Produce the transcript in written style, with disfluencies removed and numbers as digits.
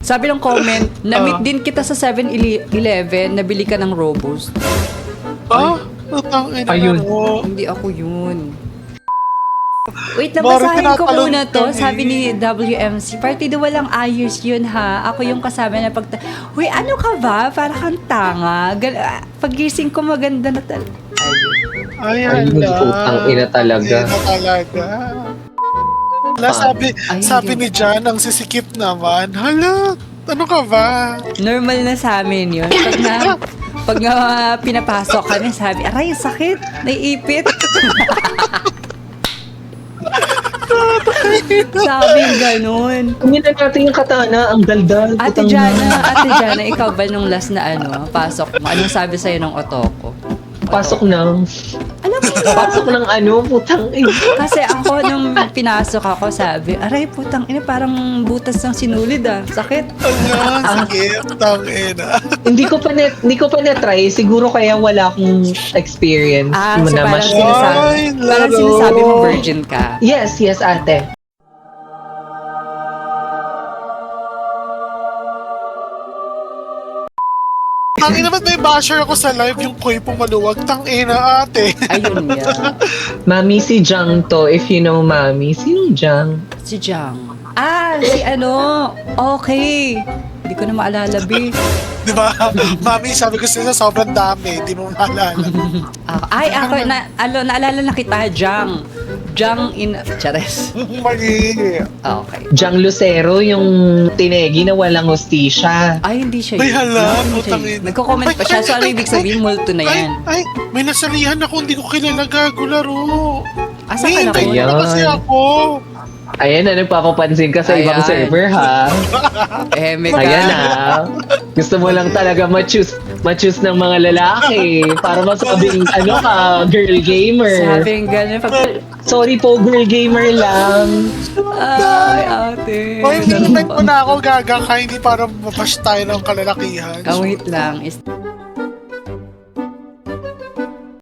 Sabi ng comment, na-meet din kita sa 7-Eleven, nabili ka ng Robust. Utang ina Ayun. mo. Hindi ako yun. Wait, Mara, nabasahin ko tinatalon muna to. kami. Sabi ni WMC, partido walang ayos yun ha. Ako yung kasama na Uy, ano ka ba? Para kang tanga. Pag-gising ko maganda na talaga. Ay, Ayun, putang ina talaga. Ina talaga. Hala, sabi ni Jan, ang sisikip naman. Hala, ano ka ba? Normal na sa amin yun. Pag nga pinapasok kami, sabi, aray, sakit. Naiipit. Sabi ganun. Kuminan natin yung katana, ang daldal. Ate putang- Jana, ikaw ba nung last na pasok mo? Anong sabi sa'yo ng otoko? Pasok ng... Alam mo yun? Pasok ng putang ina. Kasi ako, nung pinasok ako, sabi, aray, putang ina, parang butas ng sinulid Sakit. Hala, sige, utang ina. Hindi ko pa na-try. Siguro kaya wala akong experience. So na parang mas- Ay, laro. sinasabi mo virgin ka. Yes, ate. Tang ina, ba't may basher ako sa live yung koy pumaluwag? Tang ina, ate. Ayun yan. Mami, si Jang to. If you know Mami. Sinong Jang? Si Jang. Si okay. Hindi ko na maalala, B. Di ba? Mami, sabi ko sila sobrang dami. Di mo maalala. Ako, naalala na kita, Jang. Jang in... Chares. Mali. Okay. Jang Lucero, yung tinegi na walang hostisya. Ay, hindi siya Ay, hala, Hindi siya putang yun. ina. Nagko-comment pa siya. So, ano ibig sabihin? Multo na yan. Ay, may nasalihan ako. Hindi ko kilala gago laro. Asa May ka na hintay Ayan. na kasi ako. Ayan na, nagpapapansin ka sa ibang Ayan. server, ha? Mega. Ayan na. Gusto mo lang talaga ma-choose ng mga lalaki para masabing, girl gamer. Sabi gano'n. Sorry po, girl gamer lang. Ay, ate. Hoy, minimate mo na ako gaga ka. Hindi para mabash tayo ng kalalakihan. Wait lang.